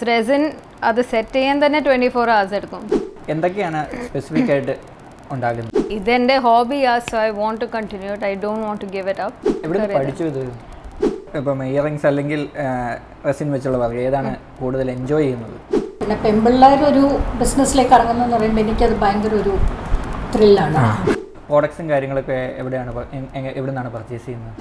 Resin അത് set ചെയ്യാൻ തന്നെ 24 hours എടുക്കും. എന്തൊക്കെയാണ് സ്പെസിഫിക് ആയിട്ട് ഉണ്ടാകുന്നത്? ഇതെൻ്റെ ഹോബിയാ, so I want to continue it. I don't want to give it up. എവിടെ പഠിച്ചു ഇത്? ഇപ്പം ഇയറിങ്സ് അല്ലെങ്കിൽ റെസിൻ വെച്ചുള്ള വർക്ക് ഏതാണ് കൂടുതൽ എൻജോയ് ചെയ്യുന്നത്? പിന്നെ പെൺപിള്ളേർ ഒരു ബിസിനസ്സിലേക്ക് ഇറങ്ങുന്നതെന്ന് പറയുമ്പോൾ എനിക്കത് ഭയങ്കര ഒരു ത്രില്ലാണ്. പ്രോഡക്ട്സും കാര്യങ്ങളൊക്കെ എവിടെ നിന്നാണ് പർച്ചേസ് ചെയ്യുന്നത്?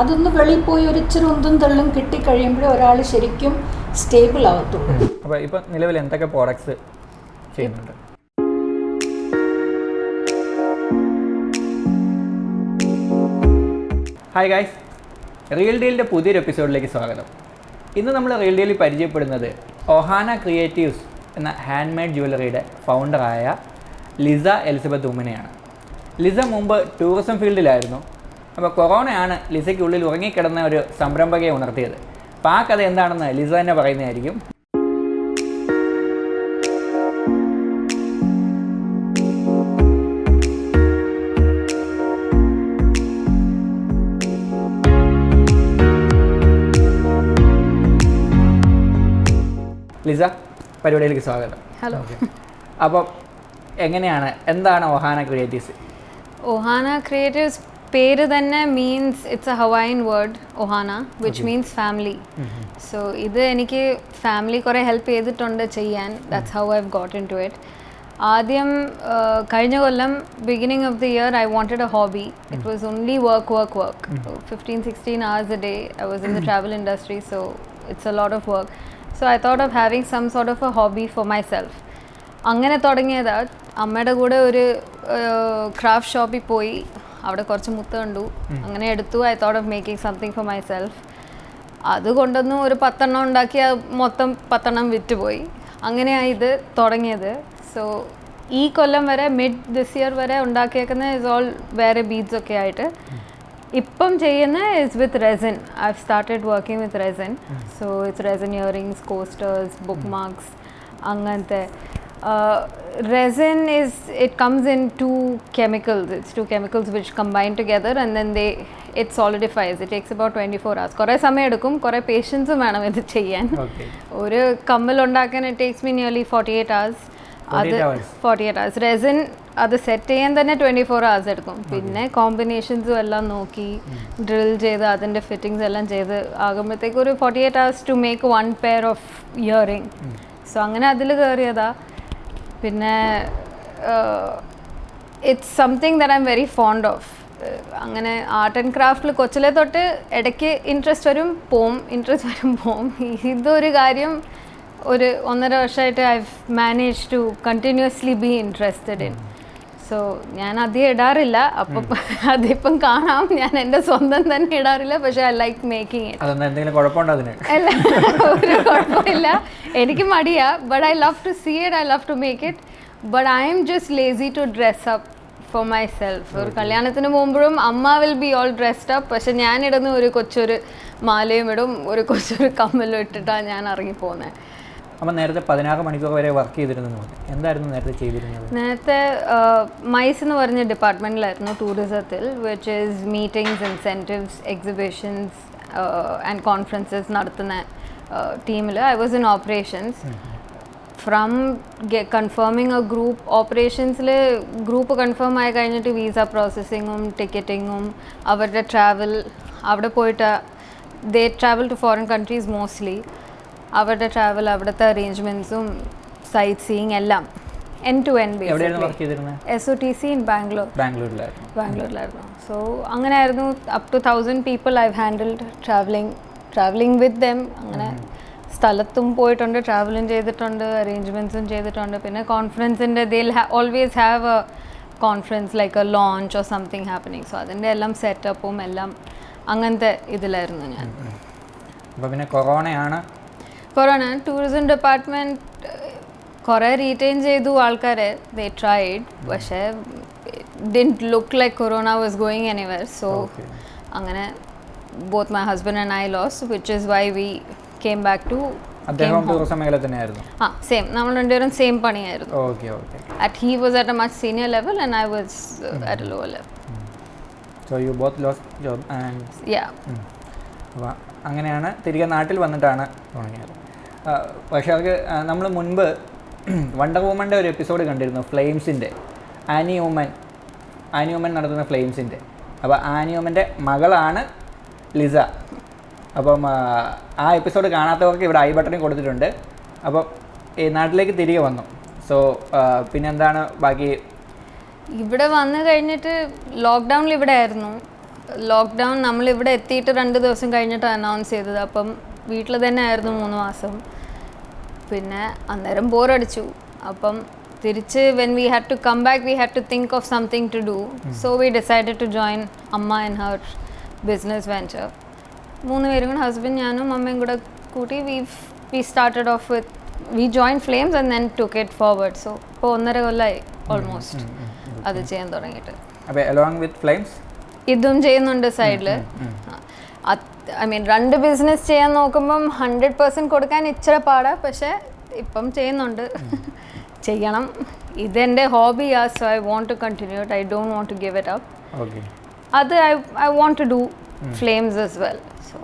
അതൊന്ന് വെളിയിൽ പോയി ഒരു ഇച്ചിരി ഉന്തും തള്ളും കിട്ടിക്കഴിയുമ്പോഴേ ഒരാൾ ശരിക്കും സ്റ്റേബിൾ ആവത്തുള്ളൂ. അപ്പോൾ ഇപ്പം നിലവിൽ എന്തൊക്കെ പ്രോഡക്ട്സ് ചെയ്യുന്നുണ്ട്? ഹായ് ഗൈസ്, റിയൽ ഡീലിൻ്റെ പുതിയൊരു എപ്പിസോഡിലേക്ക് സ്വാഗതം. ഇന്ന് നമ്മൾ റിയൽ ഡീലിൽ പരിചയപ്പെടുന്നത് ഒഹാന ക്രിയേറ്റീവ്സ് എന്ന ഹാൻഡ് മെയ്ഡ് ജ്വല്ലറിയുടെ ഫൗണ്ടറായ ലിസ എലിസബത്ത് ഉമ്മനെയാണ്. ലിസ മുമ്പ് ടൂറിസം ഫീൽഡിലായിരുന്നു. അപ്പോൾ കൊറോണയാണ് ലിസയ്ക്കുള്ളിൽ ഉറങ്ങിക്കിടന്ന ഒരു സംരംഭകയെ ഉണർത്തിയത്. അപ്പോൾ ആ കഥ എന്താണെന്ന് ലിസ തന്നെ പറയുന്നതായിരിക്കും. ലിസ, പരിപാടിയിലേക്ക് സ്വാഗതം. ഹലോ. അപ്പം എന്താണ് ഒഹാന ക്രിയേറ്റീവ്സ്? ഒഹാന ക്രിയേറ്റീവ്സ് പേര് തന്നെ means it's a Hawaiian word Ohana, which means family. So ഇത് എനിക്ക് ഫാമിലി കുറേ ഹെൽപ്പ് ചെയ്തിട്ടുണ്ട് ചെയ്യാൻ. That's how I have got in to it. ആദ്യം കഴിഞ്ഞ കൊല്ലം beginning of the year I wanted a hobby. It was only work 15-16 hours a day. I was in the travel industry, so it's a lot of work. So I thought of having some sort of a hobby for myself. അങ്ങനെ തുടങ്ങിയതാ. അമ്മയുടെ കൂടെ ഒരു craft ഷോപ്പിൽ പോയി, അവിടെ കുറച്ച് മുത്ത് കണ്ടു, അങ്ങനെ എടുത്തു. I thought of making something for my self. അതുകൊണ്ടൊന്നും ഒരു 10 എണ്ണം ഉണ്ടാക്കി മൊത്തം 10 എണ്ണം വിറ്റുപോയി. അങ്ങനെയാണ് ഇത് തുടങ്ങിയത്. സോ ഈ കൊല്ലം വരെ ദിസ് ഇയർ വരെ ഉണ്ടാക്കിയേക്കുന്ന ഇസ് ഓൾ വേറെ ബീഡ്സ് ഒക്കെ ആയിട്ട്. ഇപ്പം ചെയ്യുന്ന is with resin. I have started working with resin. So it's resin earrings, coasters, book marks, അങ്ങനത്തെ. Resin it comes in two chemicals. It's two chemicals which combine together and then it solidifies. It takes about 24 hours. കുറേ സമയം എടുക്കും, കുറേ പേഷ്യൻസും വേണം ഇത് ചെയ്യാൻ. ഒരു കമ്മൽ ഉണ്ടാക്കാൻ it takes me nearly 48 hours. 48 hours. Resin അത് സെറ്റ് ചെയ്യാൻ തന്നെ 24 hours എടുക്കും. പിന്നെ കോമ്പിനേഷൻസും എല്ലാം നോക്കി ഡ്രിൽ ചെയ്ത് അതിൻ്റെ ഫിറ്റിങ്സ് എല്ലാം ചെയ്ത് ആകുമ്പോഴത്തേക്ക് ഒരു 48 hours to make one pair of earring. So അങ്ങനെ അതിൽ കയറിയതാ. പിന്നെ it's something that I am very fond of. അങ്ങനെ ആർട്ട് ആൻഡ് ക്രാഫ്റ്റിൽ കൊച്ചിലെ തൊട്ട് ഇടയ്ക്ക് ഇൻട്രസ്റ്റ് വരും പോവും. ഇതൊരു കാര്യം ഒരു 1.5 വർഷമായിട്ട് I have manage to continuously be interested in. So ഞാൻ അധികം ഇടാറില്ല. അപ്പം അതിപ്പം കാണാം, ഞാൻ എൻ്റെ സ്വന്തം തന്നെ ഇടാറില്ല. പക്ഷേ ഐ ലൈക്ക് മേക്കിംഗ് ഇറ്റ്. അല്ല, ഒരു കുഴപ്പമില്ല. എനിക്ക് മടിയാ. But I love to see it, I love to make it. But I am just lazy to dress up for myself. ഒരു കല്യാണത്തിന് മുമ്പും അമ്മ will be all dressed up. പക്ഷെ ഞാനിടുന്ന ഒരു കൊച്ചൊരു മാലയും ഇടും, ഒരു കൊച്ചൊരു കമ്മലും ഇട്ടിട്ടാണ് ഞാൻ ഇറങ്ങിപ്പോകുന്നത്. അപ്പം നേരത്തെ 16 മണിക്കൂർ വരെ വർക്ക് ചെയ്തിരുന്നു. എന്തായിരുന്നു നേരത്തെ ചെയ്തിരുന്നത്? നേരത്തെ മൈസ് എന്ന് പറഞ്ഞ ഡിപ്പാർട്ട്മെൻറ്റിലായിരുന്നു, ടൂറിസത്തിൽ, which is meetings, incentives, exhibitions and conferences നടത്തുന്ന ടീമിൽ. I was in operations. From confirming a group, ഓപ്പറേഷൻസിൽ ഗ്രൂപ്പ് കൺഫേം ആയി കഴിഞ്ഞിട്ട് വിസ പ്രോസസ്സിങ്ങും ടിക്കറ്റിങ്ങും അവരുടെ ട്രാവൽ, അവിടെ പോയിട്ട് they travel to foreign countries mostly. അവരുടെ ട്രാവൽ, അവിടുത്തെ അറേഞ്ച്മെൻറ്റ്സും സൈറ്റ് സീയിങ് എല്ലാം end to end basically. SOTC in ബാംഗ്ലൂരിലായിരുന്നു. സോ അങ്ങനെയായിരുന്നു. Up to 1000 people I have handled travelling with them. അങ്ങനെ സ്ഥലത്തും പോയിട്ടുണ്ട്, ട്രാവലും ചെയ്തിട്ടുണ്ട്, അറേഞ്ച്മെൻറ്റ്സും ചെയ്തിട്ടുണ്ട്. പിന്നെ കോൺഫറൻസിൻ്റെ always have a conference like a launch or something happening. So അതിൻ്റെ എല്ലാം സെറ്റപ്പും എല്ലാം അങ്ങനത്തെ ഇതിലായിരുന്നു ഞാൻ. അപ്പോൾ പിന്നെ കൊറോണ ടൂറിസം ഡിപ്പാർട്ട്മെൻറ്റ് കുറേ റീറ്റെയിൻ ചെയ്തു ആൾക്കാരെ. ദേ ട്രൈഡ്, പക്ഷേ didn't look like corona was going anywhere. So അങ്ങനെ both my husband and I lost, which is why we came back to. Same, നമ്മൾ രണ്ടുപേരും സെയിം പണിയായിരുന്നു. He was at a much senior level and I was at a lower level. So you both lost job and yeah. അങ്ങനെയാണ് തിരികെ നാട്ടിൽ വന്നിട്ടാണ് തുടങ്ങിയത്. പക്ഷേ അവർക്ക് നമ്മൾ മുൻപ് വണ്ടർ വുമൻ്റെ ഒരു എപ്പിസോഡ് കണ്ടിരുന്നു, ഫ്ലെയിംസിൻ്റെ ആനി വുമൻ നടത്തുന്ന ഫ്ലെയിംസിൻ്റെ. അപ്പോൾ ആനി വുമൻ്റെ മകളാണ് ലിസ. അപ്പം ആ എപ്പിസോഡ് കാണാത്തവർക്ക് ഇവിടെ ഐ ബട്ടണിൽ കൊടുത്തിട്ടുണ്ട്. അപ്പം ഈ നാട്ടിലേക്ക് തിരികെ വന്നു. സോ പിന്നെന്താണ് ബാക്കി? ഇവിടെ വന്നു കഴിഞ്ഞിട്ട് ലോക്ക്ഡൗണിൽ ഇവിടെ ആയിരുന്നു. ലോക്ക്ഡൗൺ നമ്മളിവിടെ എത്തിയിട്ട് 2 ദിവസം കഴിഞ്ഞിട്ട് അനൗൺസ് ചെയ്തത്. അപ്പം വീട്ടിൽ തന്നെ ആയിരുന്നു 3 മാസം. പിന്നെ അന്നേരം ബോറടിച്ചു. അപ്പം തിരിച്ച് when we had to come back we had to think of something to do. So we decided to join അമ്മ ഇൻ ഹർ ബിസിനസ് വെഞ്ചർ. 3 പേരും കൂടെ, ഹസ്ബൻഡ് ഞാനും അമ്മയും കൂടെ കൂട്ടി we started off with we join Flames and then took it forward. So ഇപ്പോൾ 1.5 കൊല്ലമായി almost അത് ചെയ്യാൻ തുടങ്ങിയിട്ട്. അപ്പോൾ അലോങ് വിത്ത് ഫ്ലെയിംസ് ഇതും ചെയ്യുന്നുണ്ട് സൈഡിൽ. ഐ മീൻ 2 ബിസിനസ് ചെയ്യാൻ നോക്കുമ്പം 100% കൊടുക്കാൻ ഇച്ചിരി പാടാ. പക്ഷേ ഇപ്പം ചെയ്യുന്നുണ്ട്. ചെയ്യണം. ഇതെൻ്റെ ഹോബിയാ. So I want to continue it. I don't want to give it up. അത് I want to do flames as well. So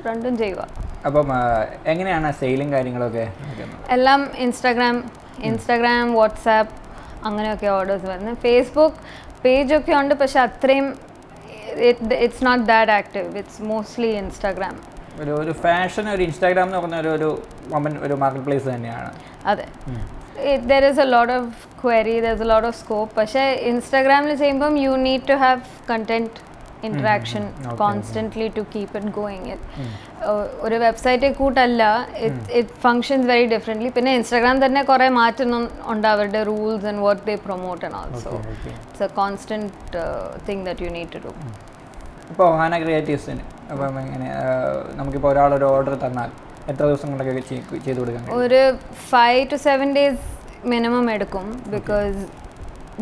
രണ്ടും ചെയ്യുക. അപ്പം എങ്ങനെയാണ് സെയിലും കാര്യങ്ങളൊക്കെ? എല്ലാം ഇൻസ്റ്റാഗ്രാം വാട്സാപ്പ് അങ്ങനെയൊക്കെ ഓർഡേഴ്സ് വരുന്നത്. ഫേസ്ബുക്ക് പേജൊക്കെ ഉണ്ട്, പക്ഷെ അത്രയും it's not that active. It's mostly Instagram. ഒരു ഫാഷൻ ഒരു ഇൻസ്റ്റാഗ്രാം എന്ന് പറഞ്ഞ ഒരു മാർക്കറ്റ് പ്ലേസ് തന്നെയാണ്. അതെ. there is a lot of query, there's a lot of scope. പക്ഷേ ഇൻസ്റ്റാഗ്രാമിൽ ചെയ്യുമ്പം you need to have content interaction constantly to keep it going. ഒരു വെബ്സൈറ്റ് കൂട്ടല്ല, it functions very differently. പിന്നെ ഇൻസ്റ്റാഗ്രാം തന്നെ കുറേ മാറ്റം ഉണ്ട് അവരുടെ rules and what they promote and also. It's a constant thing that you need to do. ഇപ്പോൾ ഒഹാന ക്രിയേറ്റീവ്സിന് അപ്പം എങ്ങനെ നമുക്കിപ്പോൾ ഒരാളൊരു ഓർഡർ തന്നാൽ എത്ര ദിവസം കൊണ്ടൊക്കെ ചെയ്ത് കൊടുക്കാൻ? ഒരു 5 to 7 days മിനിമം എടുക്കും. ബിക്കോസ്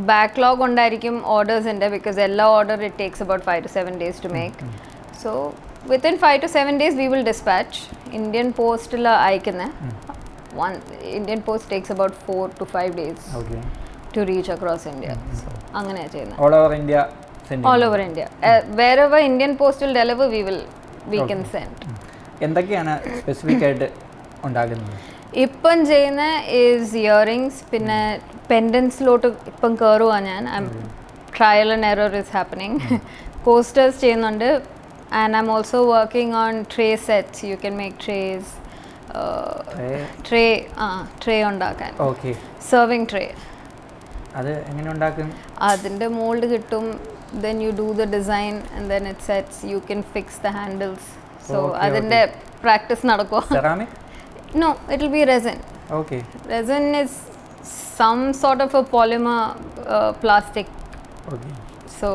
ബാക്ക്ലോഗ് ഉണ്ടായിരിക്കും ഓർഡേഴ്സിൻ്റെ. ബിക്കോസ് എല്ലാ order it takes about 5 to 7 days to make. So within 5 to 7 days we will dispatch. Indian Post അയക്കുന്നത്. Indian Post takes about 4 to 5 days to reach across India. So അങ്ങനെയാണ് ചെയ്യുന്നത്. All over India. Wherever Indian Post will deliver, we can send. എന്തൊക്കെയാണ് specific ആയിട്ട് ഉണ്ടാകുന്നത്? ഇപ്പം ചെയ്യുന്ന is earrings, പിന്നെ പെൻഡൻസിലോട്ട് ഇപ്പം കയറുവാണ് ഞാൻ. Trial and error is happening. Coasters ചെയ്യുന്നുണ്ട്. And I'm also working on tray sets. You can make trays. Tray ഉണ്ടാക്കാൻ, സെർവിങ് ട്രേ. അത് എങ്ങനെ ഉണ്ടാക്കും? അതിൻ്റെ മോൾഡ് കിട്ടും. then you do the design and then it sets. You can fix the handles. So adinde practice nadakko. Ceramic? No, it will be resin. Okay. Resin is some sort of a polymer plastic. Okay. So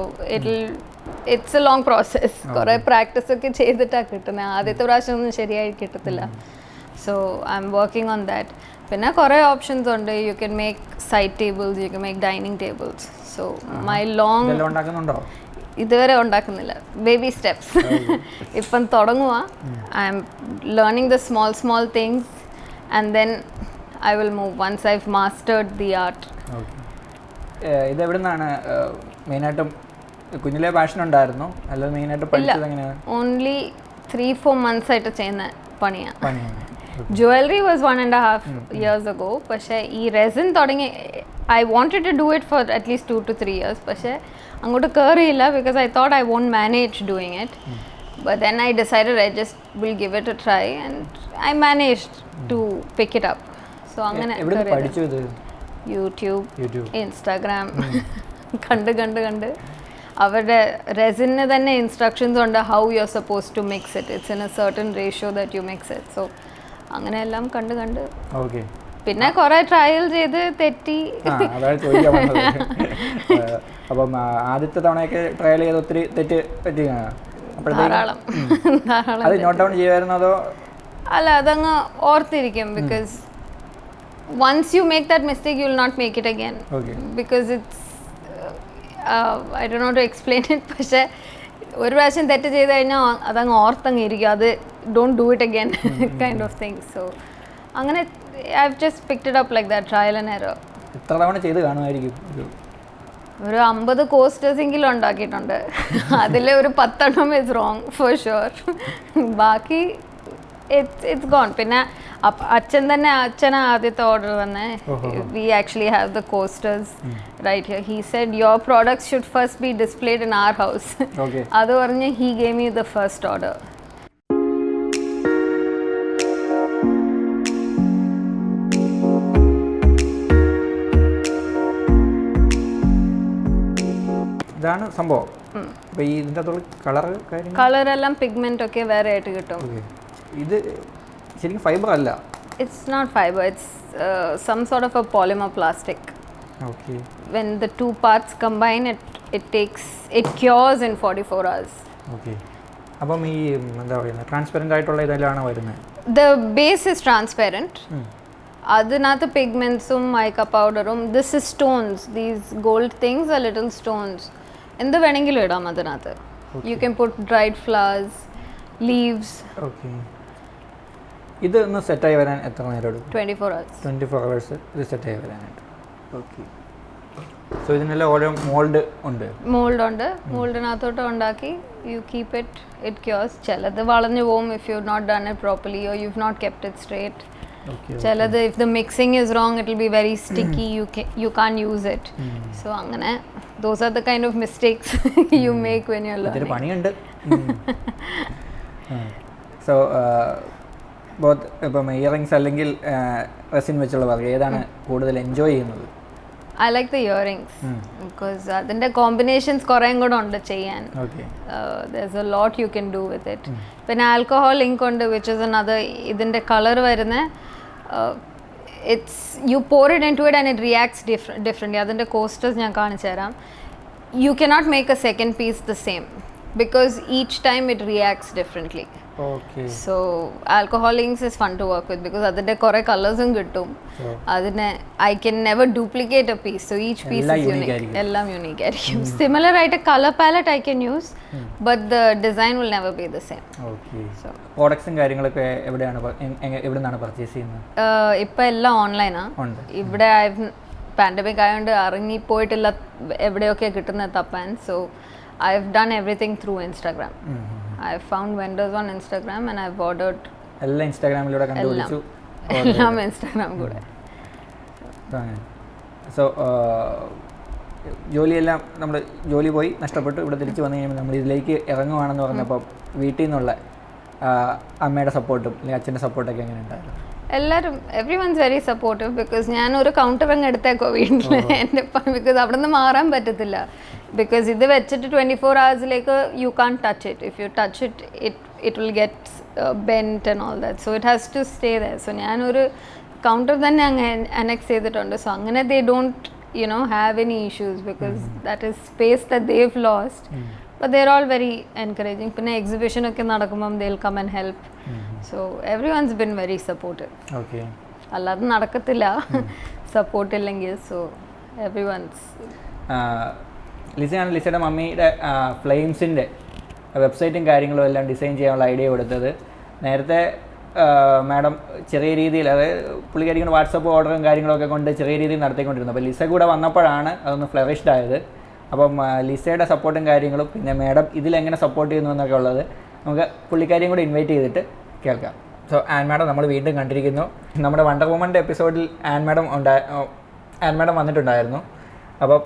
it's a long process. Kore practice okke cheyidita kittuna. Adithe prasham onnu sheriyayi kittilla. So I'm working on that. പിന്നെ കുറേ options ഉണ്ട്. You can make side tables, you can make dining tables. So my long ഇതുവരെ ഉണ്ടാക്കുന്നില്ല. Baby steps. ഇപ്പം തുടങ്ങുക. I am learning the small things and then I will move once I have mastered the art. ഇതെവിടെ നിന്നാണ് മെയിനായിട്ടും? കുഞ്ഞിലെ passion ഉണ്ടായിരുന്നു അല്ല? മെയിനായിട്ട് പഠിച്ചത് എങ്ങനെയാണ്? ഓൺലി 3-4 months ആയിട്ട് ചെയ്യുന്ന പണിയാണ്. Jewelry was 1.5 years ago. പക്ഷേ ഈ റെസിൻ തുടങ്ങി I wanted to do it for at least 2 to 3 years. പക്ഷേ അങ്ങോട്ട് കയറിയില്ല because I thought I won't manage doing it. But then I decided I just will give it a try and I managed to pick it up. So അങ്ങനെ YouTube, Instagram കണ്ട് അവരുടെ റെസിന് തന്നെ instructions ഉണ്ട്. How you are suppose to mix it. It's in a certain ratio that you mix it. So അങ്ങനെയെല്ലാം കണ്ട് പിന്നെ കുറെ ട്രയൽ ചെയ്ത് തെറ്റി. അപ്പം ആദ്യത്തെ തവണയൊക്കെ ട്രയൽ ചെയ്ത് ഒത്തിരി തെറ്റ് പറ്റിയാണ്? ധാരാളം. നോട്ട് ഡൗൺ ചെയ്യുമായിരുന്നോ അതോ? അല്ല, അതങ്ങ് ഓർത്തിരിക്കും. Because once you make that mistake you will not make it again. Because it's I don't know how to explain it. പക്ഷേ ഒരു പ്രാവശ്യം തെറ്റ് ചെയ്ത് കഴിഞ്ഞാൽ അതങ്ങ് ഓർത്തങ്ങ് ഇരിക്കും. അത് don't do it again kind of thing. So അങ്ങനെ I've just picked it up like that, trial and error. എത്ര തവണ ചെയ്ത് കാണുമായിരിക്കും? ഒരു 50 കോസ്റ്റേഴ്സ് എങ്കിലും ഉണ്ടാക്കിയിട്ടുണ്ട്. അതിൽ ഒരു 10 is wrong for sure. ബാക്കി it's gone. പിന്നെ അച്ഛൻ തന്നെ അച്ഛനാ ആദ്യത്തെ ഓർഡർ തന്നെ. We actually have the coasters right here. He said your products should first be displayed in our house. അത് പറഞ്ഞ് he gave me the first order. ഇതാണ് സംഭവം. അപ്പോൾ ഈ ഇതിൻ്റെ കളറെല്ലാം പിഗ്മെന്റ് ഒക്കെ വേറെ ആയിട്ട് കിട്ടും. ഇത് ശരിക്കും ഫൈബർ അല്ല. It's not fiber, it's some sort of a polymer plastic. Okay. When the two parts combine, it cures in 44 hours. Okay. അപ്പം ഈ എന്താ പറയുന്നത് ട്രാൻസ്പെറൻ്റ് ആയിട്ടുള്ള ഇതെല്ലാം വരുന്നത്? The base is transparent. അതിനകത്ത് പിഗ്മെന്റ്സും മൈക്ക പൗഡറും. This is stones. These gold things are little stones. എന്ത് വേണമെങ്കിലും ഇടാം അതിനകത്ത്. You can put dried flowers, leaves. Okay. ഇത് ഒന്ന് സെറ്റായി വരാൻ എത്ര നേരം എടുക്കും? 24 hours. 24 hours ഇത് സെറ്റായി വരാനായിട്ട്. ഓക്കെ. സോ ഇതിനെല്ലാം ഓരോ മോൾഡ് ഉണ്ട്. മോൾഡിനകത്തോട്ട് ഉണ്ടാക്കി യു കീപ് ഇറ്റ് ക്യൂർസ്. ചിലത് വളഞ്ഞു പോകും if you not done it properly or you not kept it straight. ചിലത് if the mixing is wrong it will be very sticky. You can use it. So അങ്ങനെ those are the kind of mistakes you make when you're learning. ഇതൊരു പണിയുണ്ട്. So both ഇപ്പം earrings അല്ലെങ്കിൽ resin വെച്ചുള്ള work ഏതാണ് കൂടുതൽ enjoy ചെയ്യുന്നത്? I like the earrings because അതിൻ്റെ കോമ്പിനേഷൻസ് കുറേയും കൂടെ ഉണ്ട് ചെയ്യാൻ. There's a lot you can do with it. പിന്നെ ആൽക്കഹോൾ ഇങ്ക് ഉണ്ട് which is another. ഇതിൻ്റെ കളർ വരുന്ന you pour it into it and it reacts differently. അതിൻ്റെ കോസ്റ്റേഴ്സ് ഞാൻ കാണിച്ചു തരാം. You cannot make a second piece the same because each time it reacts differently. Okay. So alcohol inks is fun to work with because അതിൻ്റെ കുറേ കളേഴ്സും കിട്ടും. അതിനെ I can never duplicate a piece, so each piece is unique. എല്ലാം unique ആയിരിക്കും. Similar ആയിട്ട് colour palette I can use but the design will never be the same. Okay. So പ്രോഡക്ട്സും കാര്യങ്ങളൊക്കെ എവിടെയാണ് പർച്ചേസ് ചെയ്യുന്നത്? ഇപ്പോൾ എല്ലാം ഓൺലൈനാണ്. ഇവിടെ പാൻഡമിക് ആയതുകൊണ്ട് ഇറങ്ങിപ്പോയിട്ടില്ല എവിടെയൊക്കെ കിട്ടുന്ന തപ്പാൻ. So I have done everything through Instagram. I have found vendors on Instagram and I have ordered. എല്ലാം ഇൻസ്റ്റാഗ്രാമിലൂടെ കണ്ടുപിടിച്ചു. എല്ലാം ഇൻസ്റ്റാഗ്രാം കൂടെ. സോ ജോലിയെല്ലാം നമ്മൾ ജോലി പോയി നഷ്ടപ്പെട്ടു. ഇവിടെ തിരിച്ച് വന്നു കഴിയുമ്പോൾ നമ്മൾ ഇതിലേക്ക് ഇറങ്ങുവാണെന്ന് പറഞ്ഞപ്പോൾ വീട്ടിൽ നിന്നുള്ള അമ്മയുടെ സപ്പോർട്ടും അല്ലെങ്കിൽ അച്ഛൻ്റെ സപ്പോർട്ടൊക്കെ എങ്ങനെ ഉണ്ടായിരുന്നു? എല്ലാവരും എവ്രിവൺസ് വെരി സപ്പോർട്ടീവ് ബിക്കോസ് ഞാനൊരു കൗണ്ടർ അങ്ങ് എടുത്തേക്കോ വീട്ടിൽ എൻ്റെ ബിക്കോസ് അവിടെ നിന്ന് മാറാൻ പറ്റത്തില്ല. ബിക്കോസ് ഇത് വെച്ചിട്ട് 24 hours you can touch it. If you touch it will get bent and all that. So it has to stay there. So ഞാനൊരു കൗണ്ടർ തന്നെ അങ്ങ് അനക്സ് ചെയ്തിട്ടുണ്ട്. സോ അങ്ങനെ they don't have any issues because that is space that they've lost. But they're all very encouraging. പിന്നെ exhibition ഒക്കെ നടക്കുമ്പം they'll come and help. So everyone's been very supportive. Okay. അല്ലാതെ നടക്കത്തില്ല support ഇല്ലെങ്കിൽ. So everyone's ലിസയാണ് ലിസയുടെ മമ്മിയുടെ ഫ്ലെയിംസിൻ്റെ വെബ്സൈറ്റും കാര്യങ്ങളും എല്ലാം design ചെയ്യാനുള്ള ഐഡിയ കൊടുത്തത്. നേരത്തെ മാഡം ചെറിയ രീതിയിൽ അതായത് പുള്ളിക്കാരിക്കുന്ന വാട്സപ്പ് ഓർഡറും കാര്യങ്ങളൊക്കെ കൊണ്ട് ചെറിയ രീതിയിൽ നടത്തിക്കൊണ്ടിരുന്നു. അപ്പോൾ ലിസ കൂടെ വന്നപ്പോഴാണ് അതൊന്ന് ഫ്ലറിഷ്ഡ് ആയത്. അപ്പം ലിസയുടെ സപ്പോർട്ടും കാര്യങ്ങളും പിന്നെ മാഡം ഇതിലെങ്ങനെ സപ്പോർട്ട് ചെയ്യുന്നു എന്നൊക്കെ ഉള്ളത് നമുക്ക് പുള്ളിക്കാരിയും കൂടെ ഇൻവൈറ്റ് ചെയ്തിട്ട് കേൾക്കാം. സോ ആൻ മാഡം നമ്മൾ വീണ്ടും കണ്ടിരിക്കുന്നു. നമ്മുടെ വണ്ടർ വുമൻ്റെ എപ്പിസോഡിൽ ആൻ മാഡം വന്നിട്ടുണ്ടായിരുന്നു. അപ്പോൾ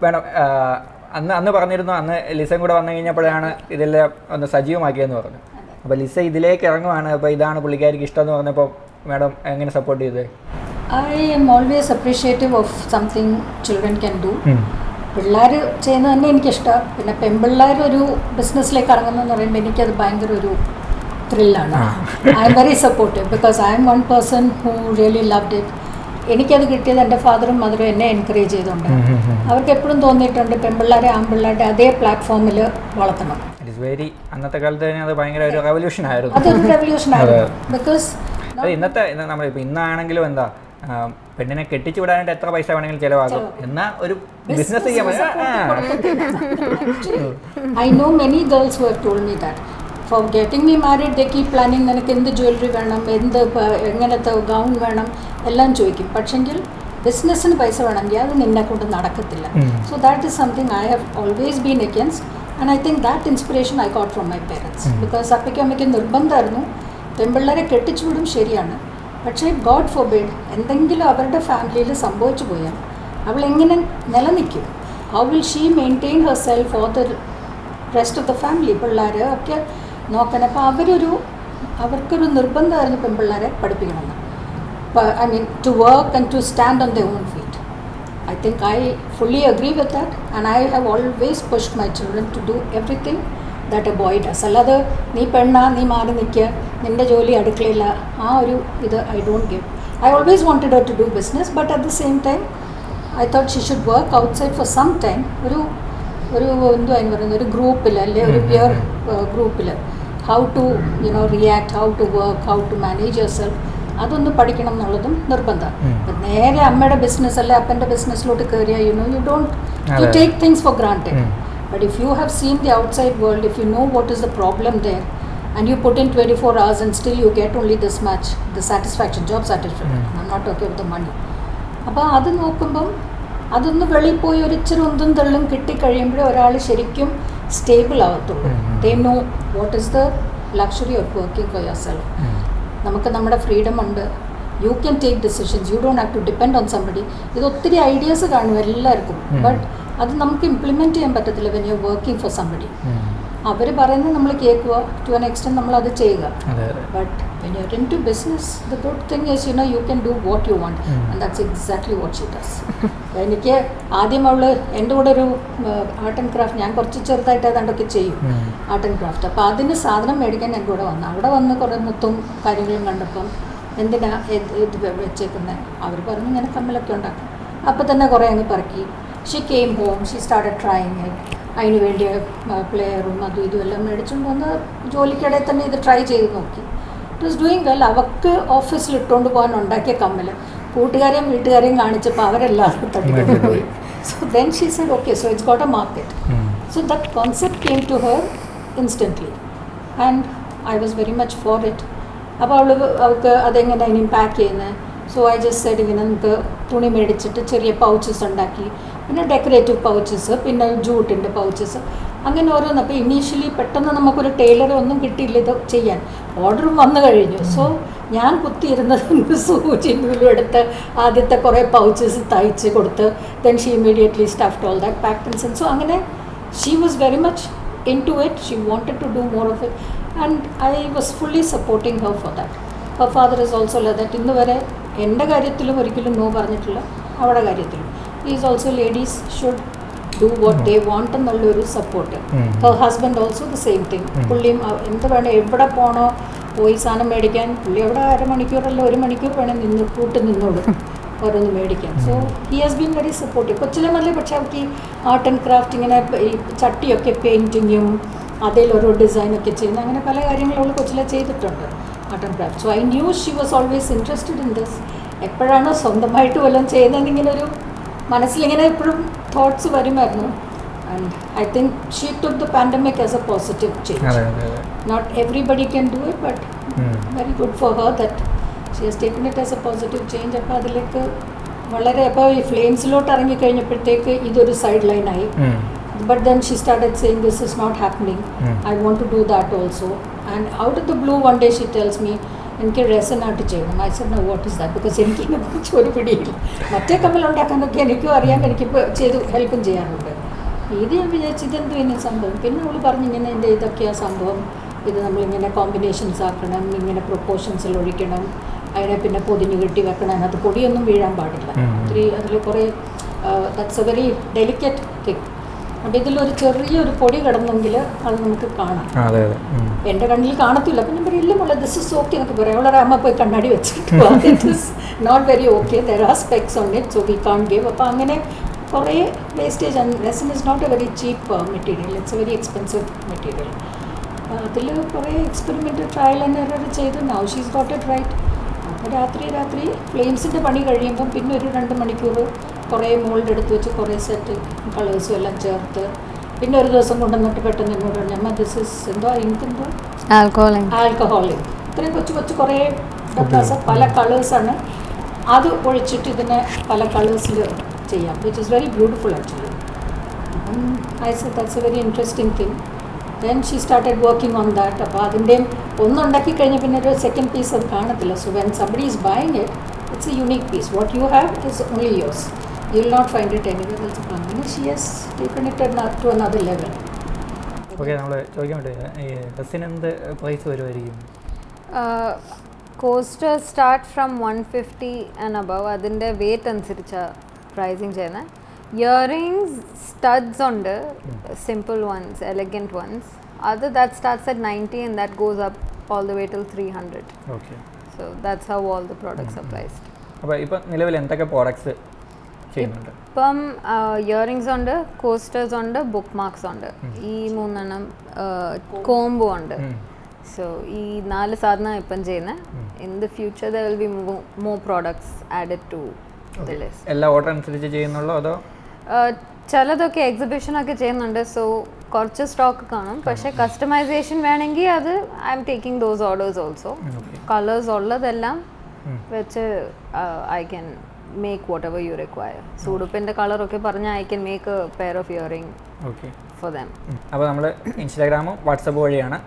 വേണം അന്ന് പറഞ്ഞിരുന്നു അന്ന് ലിസയും കൂടെ വന്നു കഴിഞ്ഞപ്പോഴാണ് ഇതെല്ലാം ഒന്ന് സജീവമാക്കിയെന്ന് പറഞ്ഞു. അപ്പോൾ ലിസ ഇതിലേക്ക് ഇറങ്ങുവാണ്. അപ്പോൾ ഇതാണ് പുള്ളിക്കാരിക്ക് ഇഷ്ടം എന്ന് പറഞ്ഞപ്പോൾ മാഡം എങ്ങനെ സപ്പോർട്ട് ചെയ്തത്? I M always appreciative of something children can do. പിള്ളേർ ചെയ്യുന്നത് തന്നെ എനിക്കിഷ്ടമാണ്. പിന്നെ പെൺപിള്ളേർ ഒരു ബിസിനസ്സിലേക്ക് ഇറങ്ങുന്നതെന്ന് പറയുമ്പോൾ എനിക്കത് ഭയങ്കര ഒരു ത്രില്ലാണ്. I'm very supportive because I'm one person who really loved it. എനിക്കത് കിട്ടിയത് എൻ്റെ ഫാദറും മദറും എന്നെ എൻകറേജ് ചെയ്തുകൊണ്ട് അവർക്ക് എപ്പോഴും തോന്നിയിട്ടുണ്ട് പെൺപിള്ളേരെ ആൺപിള്ളേരുടെ അതേ പ്ലാറ്റ്ഫോമിൽ വളർത്തണം. അന്നത്തെ കാലത്ത് അത് ഭയങ്കര ഒരു റെവല്യൂഷൻ ആയിരുന്നു. അതൊരു റെവല്യൂഷൻ ആയിരുന്നു. ബിക്കോസ് ഇന്നത്തെ നമ്മളിപ്പോൾ ഇന്നാണെങ്കിലും എന്താ പെണ്ണിനെ കെട്ടിച്ചു വിടാനായിട്ട് എത്ര പൈസ വേണമെങ്കിലും ചിലവാകും. എന്നാൽ ഒരു ബിസിനസ് ചെയ്യാൻ I know many girls who have told me that for getting me married they keep planning നിനക്ക് എന്ത് ജ്വല്ലറി വേണം, എങ്ങനത്തെ ഗൗൺ വേണം എല്ലാം ചോദിക്കും. പക്ഷെങ്കിൽ ബിസിനസ്സിന് പൈസ വേണമെങ്കിൽ അത് നിന്നെ കൊണ്ട് നടക്കത്തില്ല. So that is something I have always been against. And I think that inspiration I got from my parents. Because അപ്പയ്ക്കും അമ്മയ്ക്കും നിർബന്ധമായിരുന്നു പെൺപിള്ളേരെ കെട്ടിച്ചു വിടും ശരിയാണ്, പക്ഷേ ഗോഡ് ഫോർബിഡ് എന്തെങ്കിലും അവരുടെ ഫാമിലിയിൽ സംഭവിച്ചു പോയാൽ അവൾ എങ്ങനെ നിലനിൽക്കും? How will she maintain her self for the rest of the family? പിള്ളേർ ഒക്കെ നോക്കണം. അപ്പോൾ അവർക്കൊരു നിർബന്ധമായിരുന്നു പെൺപിള്ളേരെ പഠിപ്പിക്കണമെന്ന്. I mean, to work and to stand on their own feet. I think I fully agree with that, and I have always pushed my children to do everything that a boy does. അല്ലാതെ നീ പെണ്ണാ, നീ മാറി നിൽക്കുക, നിൻ്റെ ജോലി അടുക്കളയില്ല, ആ ഒരു ഇത് I don't give. I always wanted her to do business, but at the same time, I thought she should work outside for some time. ഒരു എന്തുവാ എന്ന് പറയുന്നത്, ഒരു ഗ്രൂപ്പിൽ അല്ലെ ഒരു പിയർ ഗ്രൂപ്പിൽ how to react, how to work, how to manage yourself, അതൊന്ന് പഠിക്കണം എന്നുള്ളതും നിർബന്ധമാണ്. നേരെ അമ്മയുടെ ബിസിനസ് അല്ലെ അപ്പൻ്റെ ബിസിനസ്സിലോട്ട് കയറിയാൽ you don't take things for granted. But if you have seen the outside world, if you know what is the problem there and you put in 24 hours and still you get only this much, the satisfaction, job satisfaction. I'm not talking about the money. അപ്പോൾ അത് നോക്കുമ്പം അതൊന്ന് വെളിയിൽ പോയി ഒരു ഇച്ചിരി ഒന്നും തള്ളും കിട്ടിക്കഴിയുമ്പോഴേ ഒരാൾ ശരിക്കും സ്റ്റേബിൾ ആവത്തുള്ളൂ. They know what is the luxury of working for yourself. നമുക്ക് നമ്മുടെ ഫ്രീഡം ഉണ്ട്. You can take decisions, you don't have to depend on somebody. ഇത് ഒത്തിരി ഐഡിയാസ് കാണും എല്ലാവർക്കും, ബട്ട് അത് നമുക്ക് ഇംപ്ലിമെൻറ്റ് ചെയ്യാൻ പറ്റത്തില്ല when you working for somebody. അവർ പറയുന്നത് നമ്മൾ കേൾക്കുക, ടു ആൻ എക്സ്റ്റെൻറ്റ് നമ്മളത് ചെയ്യുക. But when you are in to business, the good thing is you can do what you want, and that's exactly what she does. എനിക്ക് ആദ്യം എൻ്റെ കൂടെ ഒരു ആർട്ട് ആൻഡ് ക്രാഫ്റ്റ്, ഞാൻ കുറച്ച് ചെറുതായിട്ട് അതൊക്കെ ചെയ്യും ആർട്ട് ആൻഡ് ക്രാഫ്റ്റ്. അപ്പോൾ അതിന് സാധനം മേടിക്കാൻ എൻ്റെ കൂടെ വന്നു. അവിടെ വന്ന് കുറേ മുത്തും കാര്യങ്ങളും കണ്ടപ്പം എന്തിനാ ഇത് വെച്ചേക്കുന്നത്, അവർ പറഞ്ഞു ഇങ്ങനെ കമ്മലൊക്കെ ഉണ്ടാക്കും. അപ്പോൾ തന്നെ കുറേ അങ്ങ് പറക്കി. She came home, she started trying it. അതിന് വേണ്ടിയ പ്ലെയറും അതും ഇതും എല്ലാം മേടിച്ചുകൊണ്ട് വന്ന് ജോലിക്കിടയിൽ തന്നെ ഇത് ട്രൈ ചെയ്ത് നോക്കി. It was doing well. അവർക്ക് ഓഫീസിൽ ഇട്ടുകൊണ്ട് പോകാൻ ഉണ്ടാക്കിയ കമ്മൽ കൂട്ടുകാരെയും വീട്ടുകാരെയും കാണിച്ചപ്പോൾ അവരെല്ലാവരും തട്ടിക്കൊണ്ട് പോയി. So then she said okay, so it's got a market. So that concept came to her instantly and I was very much for it. അപ്പോൾ അവൾക്ക് അതെങ്ങനെ അതിനും പാക്ക് ചെയ്യുന്നത്. സോ ഐ ജസ്റ്റ് സെഡ് ഇങ്ങനെ നമുക്ക് തുണി മേടിച്ചിട്ട് ചെറിയ പൗച്ചസ് ഉണ്ടാക്കി, പിന്നെ ഡെക്കറേറ്റീവ് പൗച്ചസ്, പിന്നെ ജൂട്ടിൻ്റെ പൗച്ചസ്, അങ്ങനെ ഓരോന്ന്. അപ്പോൾ ഇനീഷ്യലി പെട്ടെന്ന് നമുക്കൊരു ടൈലറെ ഒന്നും കിട്ടിയില്ല ഇത് ചെയ്യാൻ. ഓർഡറും വന്നു കഴിഞ്ഞു. സോ ഞാൻ കുത്തിയിരുന്നത് സൂചി നൂലും എടുത്ത് ആദ്യത്തെ കുറേ പൗച്ചസ് തയ്ച്ച് കൊടുത്ത്, then she immediately stuffed all that, packed and send. So അങ്ങനെ she was very much in to it. She wanted to do more of it and I was fully supporting her for that. Her father is also like that. ഇന്ന് വരെ എൻ്റെ കാര്യത്തിലും ഒരിക്കലും no പറഞ്ഞിട്ടില്ല, അവരുടെ കാര്യത്തിലും. Is also ladies should do what they want എന്നുള്ളൊരു support. Her husband also the same thing. പുള്ളിയും എന്ത് വേണം, എവിടെ പോകണോ പോയി സാധനം മേടിക്കാൻ, പുള്ളി അവിടെ അരമണിക്കൂറല്ല 1 മണിക്കൂർ വേണം നിന്നോളൂ ഓരോന്ന് മേടിക്കാൻ. So he has been very supportive. കൊച്ചിലെ പക്ഷേ അവർക്ക് ഈ ആർട്ട് ആൻഡ് ക്രാഫ്റ്റ്, ഇങ്ങനെ ഈ ചട്ടിയൊക്കെ പെയിൻറ്റിങ്ങും അതിൽ ഓരോ ഡിസൈനൊക്കെ ചെയ്യുന്ന അങ്ങനെ പല കാര്യങ്ങളും അവൾ കൊച്ചിലെ ചെയ്തിട്ടുണ്ട് art and craft. So I knew she was always interested in this. എപ്പോഴാണ് സ്വന്തമായിട്ട് വല്ലതും ചെയ്യുന്നതെന്നിങ്ങനെ ഒരു മനസ്സിലിങ്ങനെ എപ്പോഴും തോട്ട്സ് വരുമായിരുന്നു. And I think she took the pandemic as a positive change. Not everybody can do it, but very good for her that she has taken it as a positive change. അപ്പോൾ അതിലേക്ക് വളരെ, അപ്പോൾ ഈ ഫ്ലെയിംസിലോട്ട് ഇറങ്ങിക്കഴിഞ്ഞപ്പോഴത്തേക്ക് ഇതൊരു side ലൈനായി. But then she started saying this is not happening. I want to do that also. And out of the blue one day she tells me, എനിക്ക് റെസൻ ആയിട്ട് ചെയ്യണം. I said no, what is that? Because എനിക്ക് ഇതിനെക്കുറിച്ച് ഒരു പിടിയില്ല. മറ്റേ കമ്മലുണ്ടാക്കാനൊക്കെ എനിക്കും അറിയാം, എനിക്കിപ്പോൾ ചെയ്ത് ഹെൽപ്പും ചെയ്യാറുണ്ട്. ഇത് ഞാൻ വിചാരിച്ചു ഇതെന്തും ഇങ്ങനെ സംഭവം. പിന്നെ അവൾ പറഞ്ഞു ഇങ്ങനെ എൻ്റെ ഇതൊക്കെയാണ് സംഭവം, ഇത് നമ്മളിങ്ങനെ കോമ്പിനേഷൻസ് ആക്കണം, ഇങ്ങനെ പ്രൊപ്പോർഷൻസിൽ ഒഴിക്കണം, അതിനെ പിന്നെ പൊതിഞ്ഞ് കെട്ടി വെക്കണം, അതിനകത്ത് പൊടിയൊന്നും വീഴാൻ പാടില്ല. ഒത്തിരി അതിൽ കുറേ that's a very delicate thing. അപ്പം ഇതിലൊരു ചെറിയൊരു പൊടി കിടന്നെങ്കിൽ അത് നമുക്ക് കാണാം. എൻ്റെ കണ്ണിൽ കാണത്തില്ല. അപ്പം ഞാൻ പറയും ഇല്ല മോളെ ദിസ് ഇസ് ഓക്കെ എന്നൊക്കെ പറയാം. അവളെ അമ്മ പോയി കണ്ണാടി വെച്ചിട്ട് it is not very okay, there are specs on it, so we can give. അപ്പോൾ അങ്ങനെ കുറേ wastage. And resin is not a very cheap material, it's a very expensive material. അതിൽ കുറേ എക്സ്പെരിമെൻ്റ് ട്രയൽ ആൻഡ് എറർ ചെയ്ത് now she's got it right. അപ്പോൾ രാത്രി ഫ്ലെയിംസിൻ്റെ പണി കഴിയുമ്പം പിന്നെ ഒരു 2 മണിക്കൂർ കുറേ മോൾഡ് എടുത്ത് വെച്ച് കുറേ സെറ്റ് കളേഴ്സും എല്ലാം ചേർത്ത് പിന്നെ ഒരു ദിവസം കൊണ്ടുവന്നിട്ട് പെട്ടെന്ന് എന്നോട് പറഞ്ഞു അമ്മ ദിസ് ഇസ് എന്തോ എനിക്കെന്തോ ആൽക്കഹോളിക്. ഇത്രയും കൊച്ചു കുറേ ഡബ്ബാസ് പല കളേഴ്സാണ്. അത് ഒഴിച്ചിട്ട് ഇതിനെ പല കളേഴ്സിൽ ചെയ്യാം, which is very beautiful actually. I said that's a very interesting thing. Then she started working on that. അപ്പോൾ അതിൻ്റെയും ഒന്നുണ്ടാക്കി കഴിഞ്ഞാൽ പിന്നെ ഒരു സെക്കൻഡ് പീസ് അത് കാണത്തില്ല. So when somebody is buying it, it's a unique piece. What you have is only yours. You will not find it anywhere else. അപ്പോൾ അങ്ങനെ she has taken it to another level. Okay, നമ്മൾ ചോദിക്കാൻ പറ്റില്ല, ഈ ഡ്രസ്സിന് എന്ത് price വരുമായിരിക്കും? Coaster start from 150 and above. അതിൻ്റെ വെയിറ്റ് അനുസരിച്ചാണ് പ്രൈസിങ് ചെയ്യുന്നത്. ഇയറിങ്സ് സ്റ്റഡ്സ് ഉണ്ട്, സിമ്പിൾ വൺസ്, എലഗൻറ്റ് വൺസ്. അത് that starts at 90 and that goes up all the way till 300. Okay, So that's how all the products are priced. അപ്പോൾ ഇപ്പം നിലവിൽ എന്തൊക്കെ products ചെയ്യുന്നുണ്ട്? ഇപ്പം ഇയറിങ്സ് ഉണ്ട്, കോസ്റ്റേഴ്സ് ഉണ്ട്, ബുക്ക് മാർക്സ് ഉണ്ട്. ഈ 3 കോംബോ ഉണ്ട്. സോ ഈ 4 സാധനം ഇപ്പം ചെയ്യുന്നത്. In the future there will be more products added to the list. എല്ലാ ഓർഡർ അനുസരിച്ച് ചെയ്യുന്നുള്ളൂ അതോ? ചിലതൊക്കെ എക്സിബിഷനൊക്കെ ചെയ്യുന്നുണ്ട്. സോ കുറച്ച് സ്റ്റോക്ക് കാണും. പക്ഷേ കസ്റ്റമൈസേഷൻ വേണമെങ്കിൽ അത് I'm taking those orders also. Colours ഉള്ളതെല്ലാം വെച്ച് I can make whatever you require. ഉടുപ്പിൻ്റെ കളറൊക്കെ പറഞ്ഞാൽ I can make a pair of earring for them. അപ്പോൾ നമ്മൾ ഇൻസ്റ്റാഗ്രാമും വാട്സപ്പ് വഴിയാണ്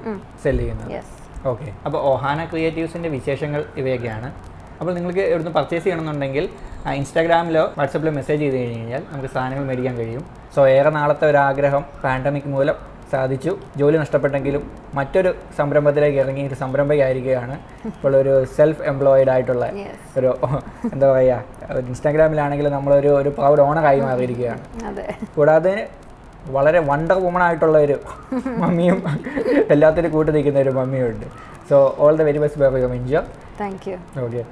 സെല് ചെയ്യുന്നത്. യെസ്. ഓക്കെ, അപ്പോൾ ഒഹാന ക്രിയേറ്റീവ്സിൻ്റെ വിശേഷങ്ങൾ ഇവയൊക്കെയാണ്. അപ്പോൾ നിങ്ങൾക്ക് ഇവിടുന്ന് പർച്ചേസ് ചെയ്യണമെന്നുണ്ടെങ്കിൽ ഇൻസ്റ്റാഗ്രാമിലോ വാട്സപ്പിലോ മെസ്സേജ് ചെയ്ത് കഴിഞ്ഞാൽ നമുക്ക് സാധനങ്ങൾ മേടിക്കാൻ കഴിയും. സോ ഏറെ നാളത്തെ ഒരാഗ്രഹം പാൻഡമിക് മൂലം സാധിച്ചു. ജോലി നഷ്ടപ്പെട്ടെങ്കിലും മറ്റൊരു സംരംഭത്തിലേക്ക് ഇറങ്ങി ഒരു സംരംഭകയായിരിക്കുകയാണ്. ഇപ്പോൾ ഒരു സെൽഫ് എംപ്ലോയിഡ് ആയിട്ടുള്ള ഒരു എന്താ പറയുക, ഇൻസ്റ്റാഗ്രാമിലാണെങ്കിൽ നമ്മളൊരു പ്രൗഡ് ഓണറായി മാറിയിരിക്കുകയാണ്. കൂടാതെ വളരെ വണ്ടർ വുമൺ ആയിട്ടുള്ള ഒരു മമ്മിയും എല്ലാത്തിനും കൂട്ടി നിൽക്കുന്ന ഒരു മമ്മിയും ഉണ്ട്. So all the very best for your enjoy. Thank you. Okay.